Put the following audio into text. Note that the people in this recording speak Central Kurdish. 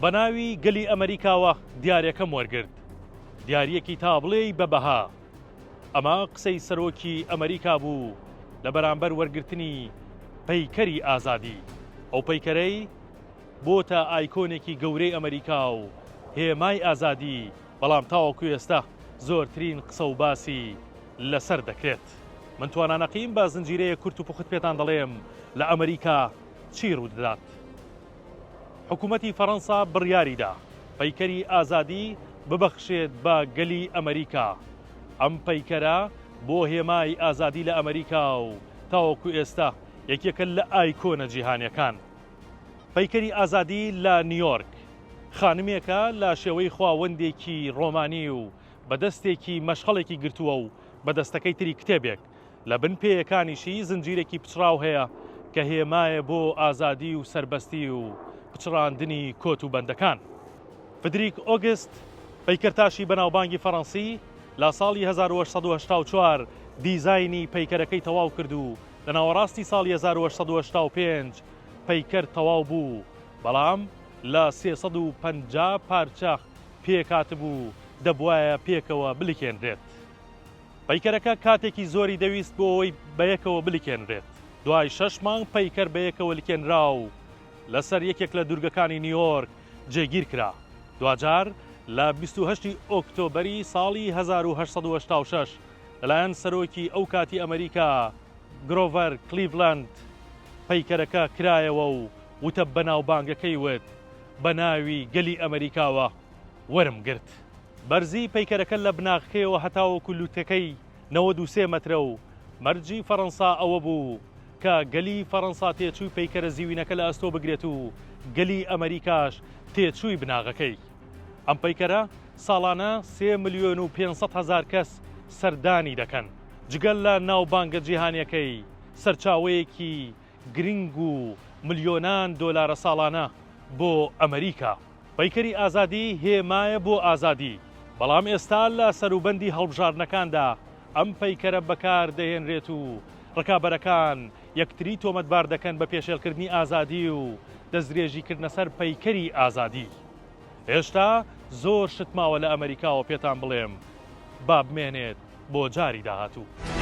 بەناوی گەلی ئەمریکاوە دیارەکەم وەرگرت، دیارەکی تابڵێی بەبەها. ئەمە قسەی سەرۆکی ئەمریکا بوو لە بەرامبەر وەرگرتنی پەیکەری ئازادی. ئەو پەیکەرەی بۆتە ئایکۆنێکی گەورەی ئەمریکا و هێمای ئازادی، بەڵام تاوەکو ئێستا زۆرترین قسە و باسی لەسەر دەکرێت. من توانانەقیم بە زنجیرەیە کورت و پوخت پێتان دەڵێم لە ئەمریکا چی ڕوودەدات. حکوومەتی فەڕەنسا بڕیاریدا پەیکەری ئازادی ببەخشێت بە گەلی ئەمریکا. ئەم پەیکەرە بۆ هێمای ئازادی لە ئەمریکا و تاوەکو ئێستا یەکێکە لە ئایکۆنە جیهانیەکان. پەیکەری ئازادی لە نیویۆرک خانمێکە لە شێوەی خواوەندێکی ڕۆمانی و بەدەستێکی مەشخەڵێکی گرتووە و بەدەستەکەی تری کتێبێک لە بن پێیەکانیشی زنجیرێکی پچراو هەیە کە هێمایە بۆ ئازادی و سربەستی و پچڕاندنی کۆت و بەندەکان. فدریک ئۆگست پەیکەرتاشی بەناوبانگی فەڕەنسی لە ساڵی 1884 دیزایانی پەیکەرەکەی تەواو کرد و لە ناوەڕاستی ساڵی 1885 پەیکەر تەواو بوو، بەڵام لە 350 پارچە پێکاتبوو دەبوایە پێکەوە بلیکێنرێت. پەیکەرەکە کاتێکی زۆری دەویست بۆ ئەوەی بەیەکەوە بلیکێنرێت. دوای 6 مانگ پەیکەر بەیەکەوە لکێنرا و لەسەر یەکێک لە دوورگەکانی نیویۆرک جێگیر کرا. دوجار لە 28 ئۆکتۆبەری ساڵی 1886 لەلایەن سەرۆکی ئەو کاتی ئەمریکا گرۆڤەر کلیڤلەند پەیکەرەکە کرایەوە و وتە بەناوبانگەکەی وت بە ناوی گەلی ئەمریکاوە وەرم گرت. بەرزی پەیکەرەکە لە بناغەکەیەوە هەتاوەکو لوتەکەی 93 مەترە و مەرجی فەڕەنسا ئەوە بوو کە گەلی فەڕەنسا تێچووی پەیکەرە زیوینەکە لە ئەستۆ بگرێت و گەلی ئەمریکاش تێچووی بناغەکەی. ئەم پەیکەرە ساڵانە 3,500,000 کەس سەردانی دەکەن. جگەل لە ناوبانگە جیهانیەکەی سەرچاوەیەکی گرنگ و ملیۆنان دۆلارە ساڵانە بۆ ئەمریکا. پەیکەری ئازادی هێمایە بۆ ئازادی، بەڵام ئێستا لە سەروبەندی هەڵبژاردنەکاندا ئەم پەیکەرە بەکار دەهێنرێت و ڕکابەرەکان یەکتری تۆمەتبار دەکەن بە پێشێلکردنی ئازادی و دەستدرێژیکردنە سەر پەیکەری ئازادی. هێشتا زۆر شت ماوە لە ئەمریکاوە پێتان بڵێم با بمێنێت بۆ جاری داهاتوو.